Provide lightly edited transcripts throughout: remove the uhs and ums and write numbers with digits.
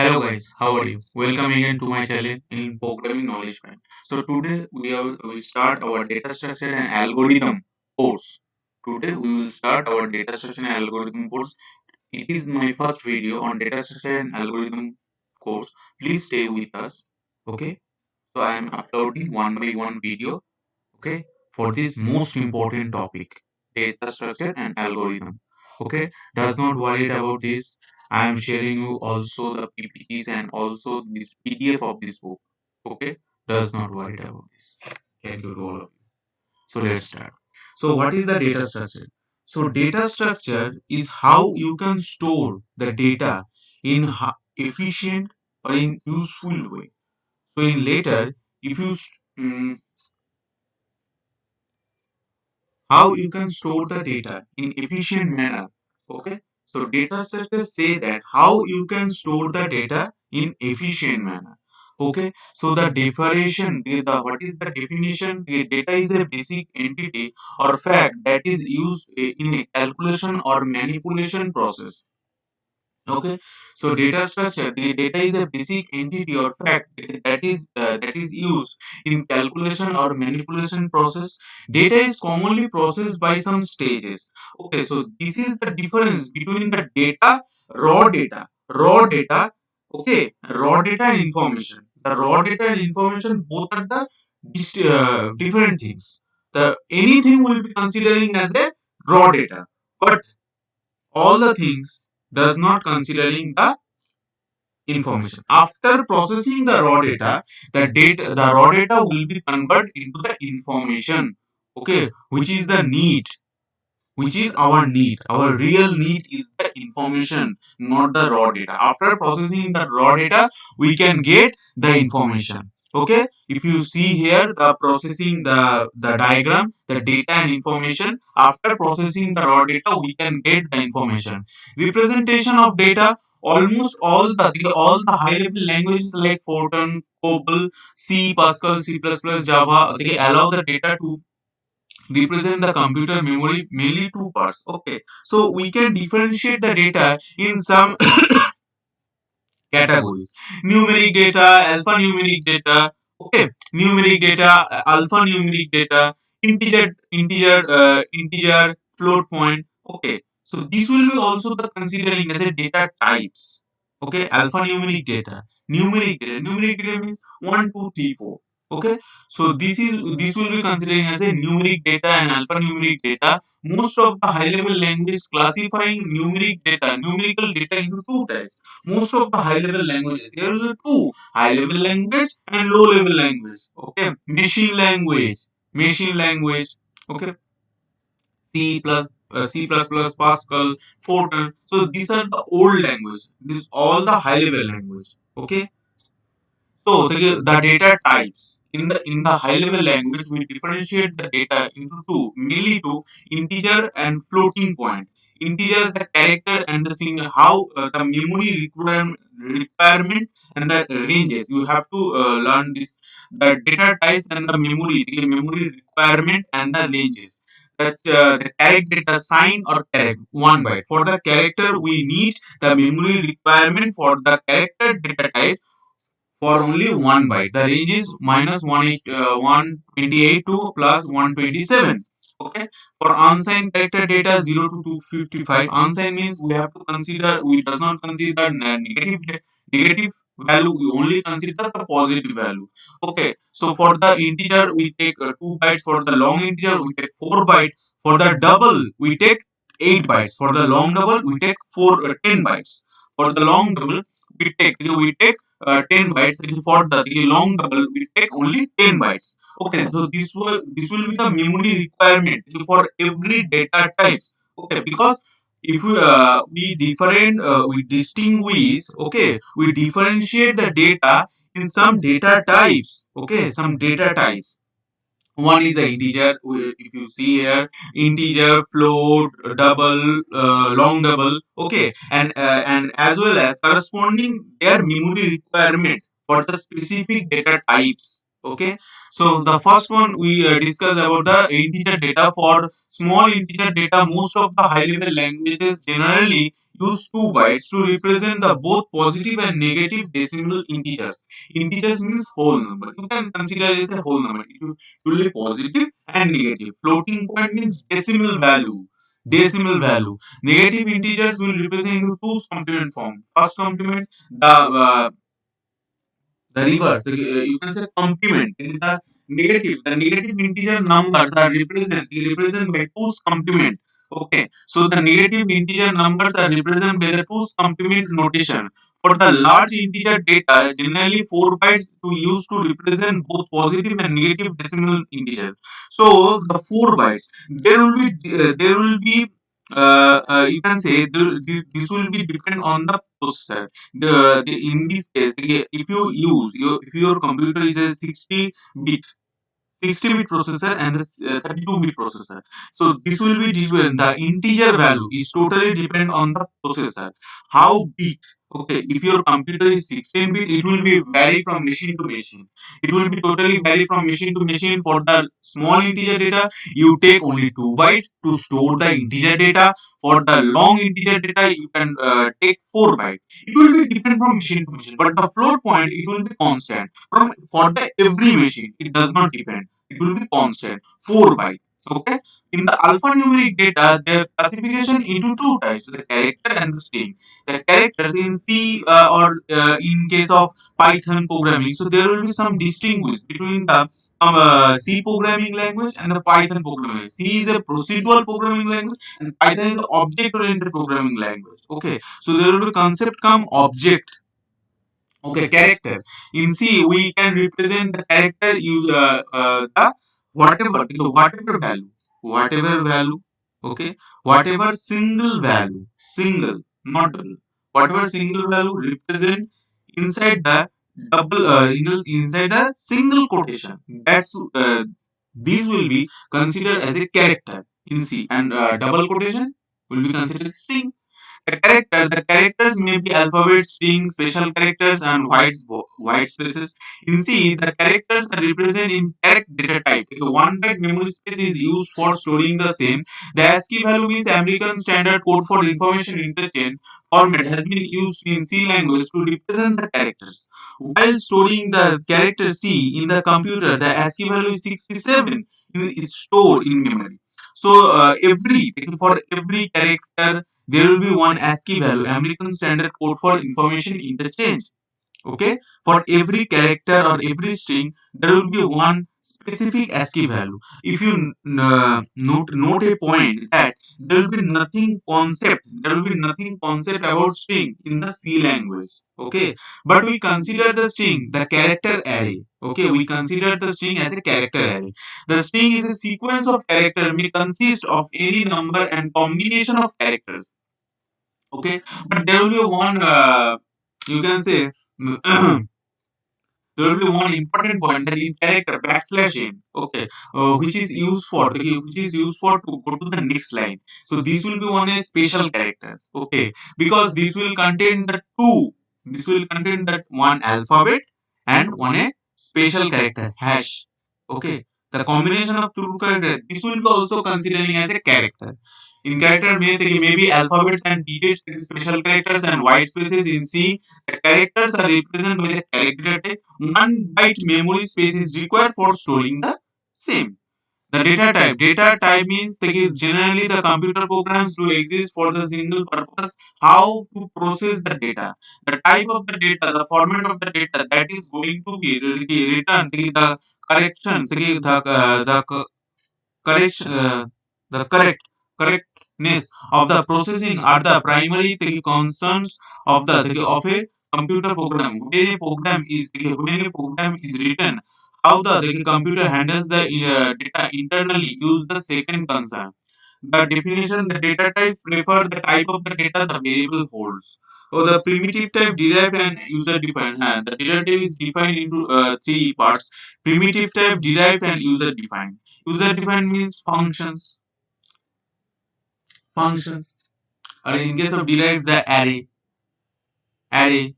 Hello guys, how are you? Welcome again to my channel in Programming Knowledge Bank. So today we start our data structure and algorithm course. Today we will start our data structure and algorithm course. It is my first video on data structure and algorithm course. Please stay with us. Okay. So I am uploading one by one video. Okay. For this most important topic, data structure and algorithm. Okay. Does not worry about this. I am sharing you also the PPTs and also this PDF of this book. Okay. Does not worry about this. Thank you to all of you. So let's start. So what is the data structure? So data structure is how you can store the data in efficient or in useful way. So in later, if you mm, how you can store the data in efficient manner. Okay, so data structures say that how you can store the data in efficient manner. Okay, so the definition, what is the definition? The data is a basic entity or fact that is used in a calculation or manipulation process. Okay, so data structure, the data is a basic entity or fact that is used in calculation or manipulation process. Data is commonly processed by some stages. Okay, so this is the difference between the raw data, okay, raw data and information. The raw data and information both are the different things. The anything will be considering as a raw data, but all the things does not considering the information. After processing the the raw data will be converted into the information. Okay, which is the need, which is our need. Our real need is the information, not the raw data. After processing the raw data, we can get the information. Okay, if you see here the processing the diagram, the data and information. After processing the raw data, we can get the information. Representation of data. Almost all the high level languages like Fortran, COBOL, C, Pascal, C++, Java, they allow the data to represent the computer memory mainly two parts. Okay, so we can differentiate the data in some categories: numeric data, alphanumeric data. Okay, numeric data, alphanumeric data, integer, float point. Okay, so this will be also the considering as a data types. Okay, alphanumeric data, numeric data means 1 2 3 4. Okay, so this will be considering as a numeric data and alphanumeric data. Most of the high level language classifying numerical data into two types. Most of the high level languages, there are two: high level language and low level language. Okay, machine language. Okay, C++, Pascal, Fortran. So these are the old language. This is all the high level language. Okay, so the data types in the high level language, we differentiate the data into two, mainly two: integer and floating point. Integer the character and the single, how the memory requirement and the ranges. You have to learn this, the data types and the memory requirement and the ranges. That the character data sign or character 1 byte. For the character, we need the memory requirement for the character data types for only 1 byte. The range is minus 128 to plus 127. Okay. For unsigned character data 0 to 255, unsigned means we does not consider negative value. We only consider the positive value. Okay. So for the integer we take 2 bytes. For the long integer we take 4 bytes. For the double we take 8 bytes. For the long double we take 10 bytes. For the long double we take 10 bytes. For the long double we take only 10 bytes. Okay, so this will be the memory requirement for every data types. Okay, because if we distinguish, okay, we differentiate the data in some data types. Okay, some data types. One is the integer. If you see here, integer, float, double, long double. Okay, and as well as corresponding their memory requirement for the specific data types. Okay, so the first one we discuss about the integer data. For small integer data, most of the high level languages generally use 2 bytes to represent the both positive and negative decimal integers. Integers means whole number. You can consider it as a whole number. It will be positive and negative. Floating point means decimal value. Decimal value. Negative integers will represent in two complement form. First complement, the reverse, you can say complement. The negative integer numbers are represented by two's complement. Okay, so the negative integer numbers are represented by the two's complement notation. For the large integer data, generally 4 bytes to use to represent both positive and negative decimal integer. So the 4 bytes, you can say this will be depend on the processor. In this case, if your computer is a 60 bit 60-bit processor and the 32-bit processor. So this will be different. The integer value is totally depend on the processor. How bit? Okay, if your computer is 16-bit, it will be vary from machine to machine. It will be totally vary from machine to machine. For the small integer data, you take only 2 bytes to store the integer data. For the long integer data, you can take 4 bytes. It will be different from machine to machine, but the float point it will be constant from for the every machine. It does not depend, it will be constant 4 byte. Okay, in the alphanumeric data their classification into two types, the character and the string. The characters in C or in case of Python programming, so there will be some distinguish between the C programming language and the Python programming. C is a procedural programming language and Python is object oriented programming language. Okay, so there will be concept come object. Okay, character. In C, we can represent the character use the whatever value. Okay, whatever single, not double. Whatever single value represent inside the inside the single quotation. These will be considered as a character in C, and double quotation will be considered as string. The characters may be alphabet, strings, special characters, and white spaces. In C, the characters are represented in character data type. The one byte memory space is used for storing the same. The ASCII value means American Standard Code for Information Interchange format has been used in C language to represent the characters. While storing the character C in the computer, the ASCII value is 67 is stored in memory. So for every character there will be one ASCII value, American Standard Code for Information Interchange. Okay, for every character or every string, there will be one specific ASCII value. If you note a point that there will be nothing concept about string in the C language. Okay, but we consider the string the character array. Okay, we consider the string as a character array. The string is a sequence of character may consist of any number and combination of characters. Okay, but there will be one you can say there will be one important point that in character backslash n, okay, which is used for to go to the next line. So this will be one a special character. Okay, because this will contain that one alphabet and one a special character hash. Okay, the combination of two characters, this will be also considering as a character. In character maybe alphabets and digits, special characters and white spaces. In C, the characters are represented by the character type. 1 byte memory space is required for storing the same. The data type means generally the computer programs do exist for the single purpose how to process the data. The type of the data, the format of the data that is going to be returned, the corrections, correction, correctness of the processing are the primary concerns of of a computer program. When a program is written, how the computer handles the data internally use the second concern. The definition, the data types prefer the type of the data the variable holds. So the primitive type derived and user defined. The data type is defined into three parts: primitive type, derived, and user defined. User defined means functions. Or in case of derived, the array.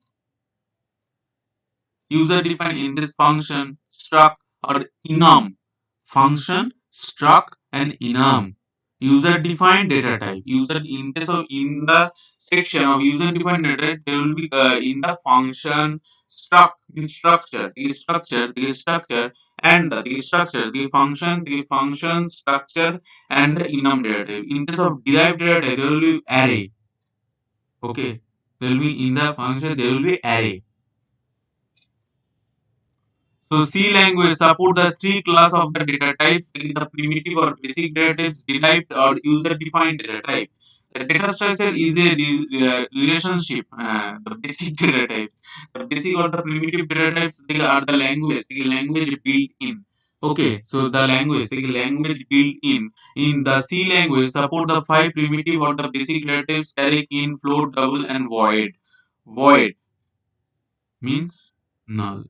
User defined in this function, struct or enum. Function, struct, and enum. User defined data type. User in case of in the section of user defined data type, there will be in the function the structure and the function, structure and the enum data type. In case of derived data type, there will be array. Okay, there will be in the function there will be array. So C language support the three class of the data types, the primitive or basic data types, derived or user defined data type. The data structure is a relationship. The basic data types, the basic or the primitive data types, they are the language built in. Okay, so the language built in the C language support the five primitive or the basic data types: array, in, float, double, and void. Void means null.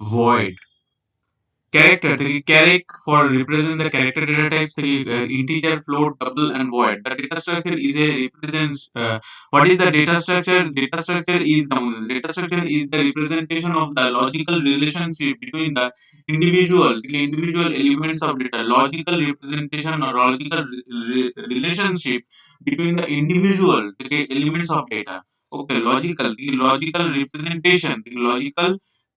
Void character, the character for represent the character data types, the integer, float, double, and void. The data structure is a represents. What is the data structure? Data structure is the representation of the logical relationship between the individual elements of data. Logical representation or logical relationship between the individual elements of data. Okay, logical representation,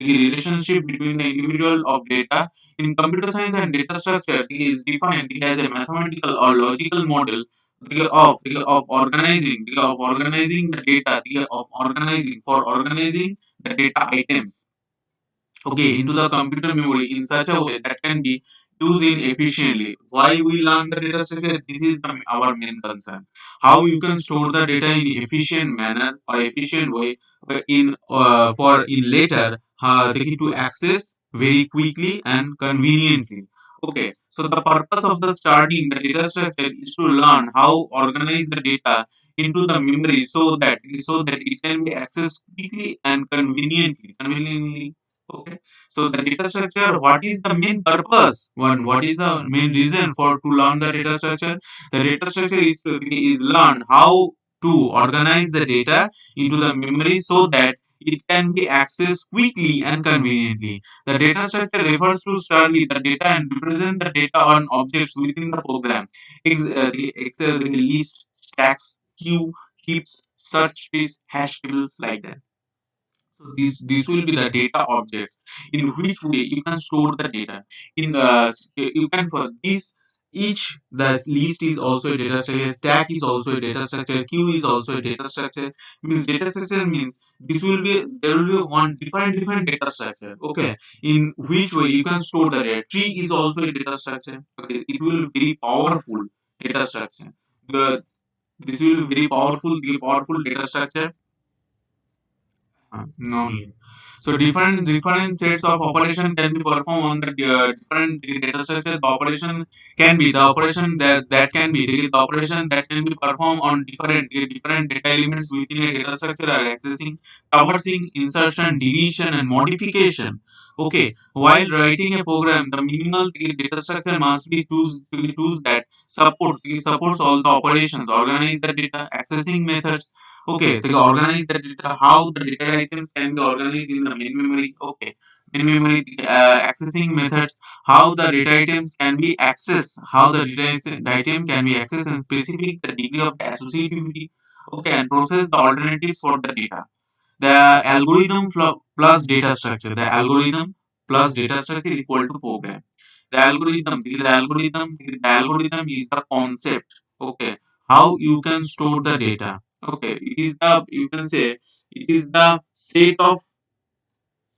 the relationship between the individual of data in computer science and data structure is defined as a mathematical or logical model of organizing the data of organizing the data items, okay, into the computer memory in such a way that can be used in efficiently. Why we learn the data structure? This is our main concern. How you can store the data in efficient manner or efficient way in for in later to access very quickly and conveniently. Okay, so the purpose of the starting the data structure is to learn how organize the data into the memory so that it can be accessed quickly and conveniently. Okay. So the data structure, what is the main purpose? What is the main reason for to learn the data structure? The data structure is learn how to organize the data into the memory so that it can be accessed quickly and conveniently. The data structure refers to study the data and represent the data on objects within the program. The list, stacks, queue, heaps, search trees, hash tables like that. So these will be the data objects in which way you can store the data. In the you can for this each the list is also a data structure, stack is also a data structure, queue is also a data structure. Means data structure means this will be there will be one different data structure. Okay, in which way you can store the data. Tree is also a data structure. Okay, it will be very powerful data structure. The this will be very powerful data structure. No need. So different sets of operation can be performed on the different data structure. The operation can be the operation that can be the operation that can be performed on different data elements within a data structure are accessing, traversing, insertion, deletion, and modification. Okay, while writing a program, the minimal data structure must be choose that supports all the operations, organize the data, accessing methods. Okay, they organize the data, how the data items can be organized in the main memory. Okay, main memory accessing methods, how the data items can be accessed, how the item can be accessed and specific the degree of associativity. Okay, and process the alternatives for the data. The plus data structure. The algorithm plus data structure equal to program. The algorithm is the concept. Okay, how you can store the data. Okay, it is the you can say it is the set of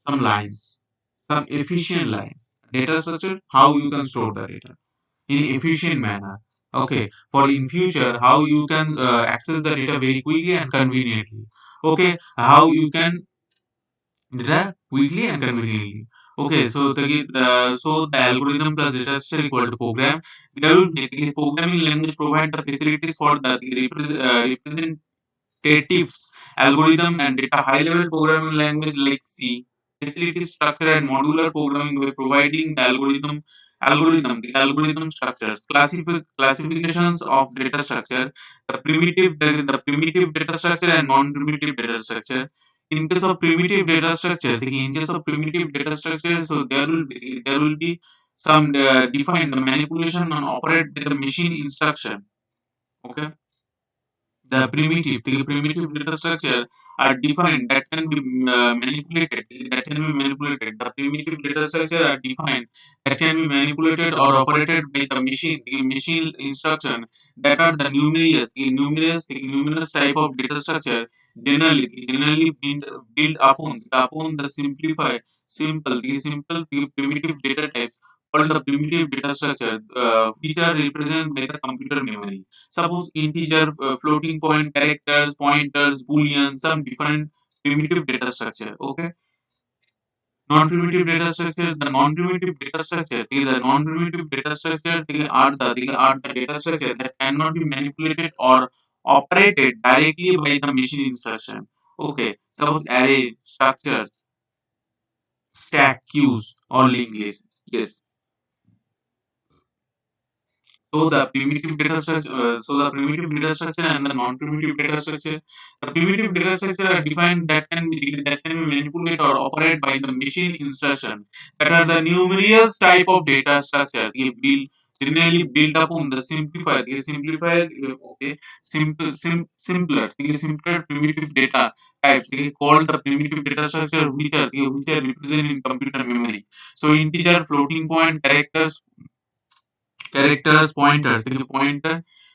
some lines, some efficient lines. Data structure, how you can store the data in efficient manner. Okay, for in future, how you can access the data very quickly and conveniently. Okay, how you can data quickly and conveniently. Okay, so the algorithm plus data structure equal to program. There will be the programming language provide the facilities for the representatives algorithm and data high level programming language like C. Facilities structure and modular programming by providing the algorithm structures, classifications of data structure, the primitive data structure and non-primitive data structure. In case of primitive data structure, so there will be some define the manipulation and operate with the machine instruction. Okay, the primitive data structure are defined that can be manipulated. That can be manipulated. The primitive data structure are defined that can be manipulated or operated by the machine. The machine instruction that are the numerous type of data structure generally build upon the simple primitive data types called the primitive data structure, which are represented by the computer memory. Suppose integer, floating point, characters, pointers, booleans, some different primitive data structure. Okay, non-primitive data structure. The non-primitive data structure. The non-primitive data structure. They are the data structure that cannot be manipulated or operated directly by the machine instruction. Okay, suppose array structures, stack, queues, or linked list. Yes. So the primitive data structure and the non-primitive data structure. The primitive data structure are defined that can be manipulated or operated by the machine instruction. That are the numerous type of data structure. They build generally built upon the simpler primitive data types. They called the primitive data structure, which are represented in computer memory. So integer, floating point, characters, pointers,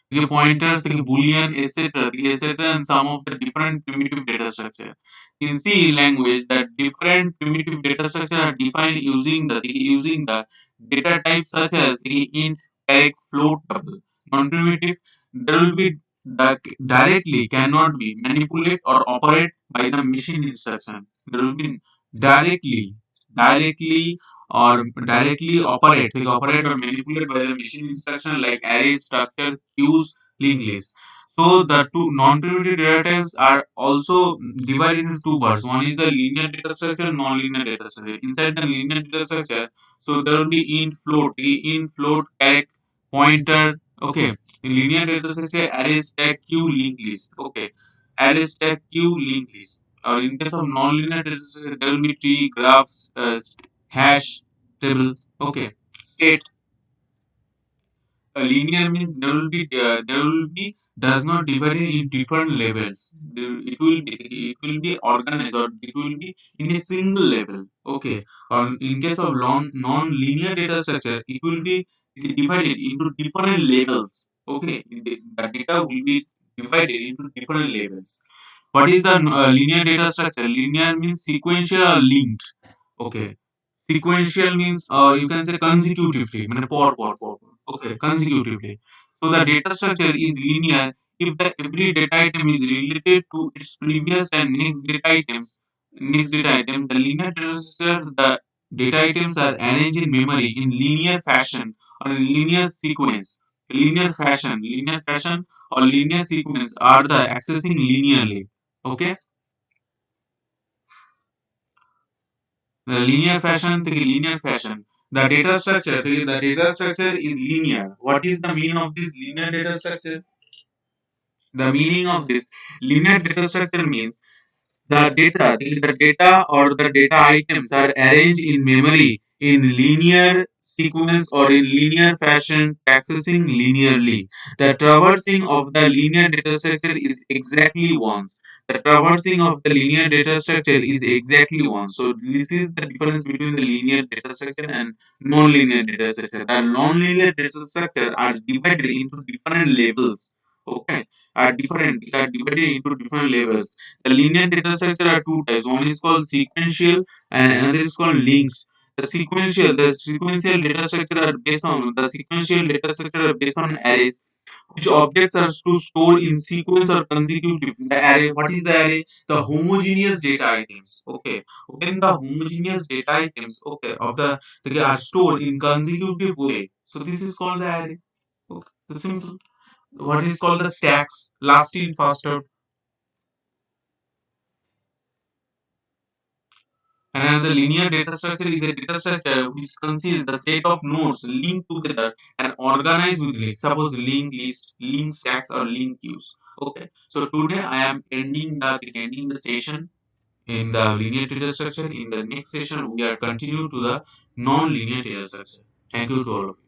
boolean, etc., and some of the different primitive data structure. In C language, the different primitive data structure are defined using the data types such as int, character, float, double. Non-primitive, there will be directly cannot be manipulated or operate by the machine instruction. There will be directly, directly operate or manipulate by the machine instruction like array structure, queues, linked list. So the two non-primitive data types are also divided into two parts. One is the linear data structure, non-linear data structure. Inside the linear data structure, so there will be int float, character, pointer. Okay, in linear data structure, array stack, queue, linked list. Okay, array stack, queue, linked list. Or in case of non-linear data structure, there will be tree, graphs, hash, table. Okay, state. A linear means there will be does not divide it in different levels. It will be organized, or it will be in a single level. Okay, in case of non-linear data structure, it will be divided into different levels. Okay, the data will be divided into different levels. What is the linear data structure? Linear means sequential or linked. Okay, sequential means you can say consecutively, mean por. Okay, consecutively. So the data structure is linear if the every data item is related to its previous and next data items. Next data item, the linear data structure, the data items are arranged in memory in linear fashion or in linear sequence. Linear fashion or linear sequence are the accessing linearly. Okay, the linear fashion. The data structure is linear. What is the meaning of this linear data structure? The meaning of this linear data structure means the data or the data items are arranged in memory in linear sequence or in linear fashion, accessing linearly. The traversing of the linear data structure is exactly once. The traversing of the linear data structure is exactly once. So this is the difference between the linear data structure and non-linear data structure. The non-linear data structure are divided into different levels. Okay, are divided into different levels. The linear data structure are two types. One is called sequential and another is called linked. The sequential data structure are based on the sequential data structure are based on arrays, which objects are to store in sequence or consecutive. The array, what is the array? The homogeneous data items. Okay, when the homogeneous data items, okay, they are stored in consecutive way. So this is called the array. Okay, the simple. What is called the stacks, last in first out. Another linear data structure is a data structure which consists the set of nodes linked together and organized with links. Suppose link list, link stacks, or link queues. Okay. So today I am ending the session in the linear data structure. In the next session, we are continue to the non-linear data structure. Thank you to all of you.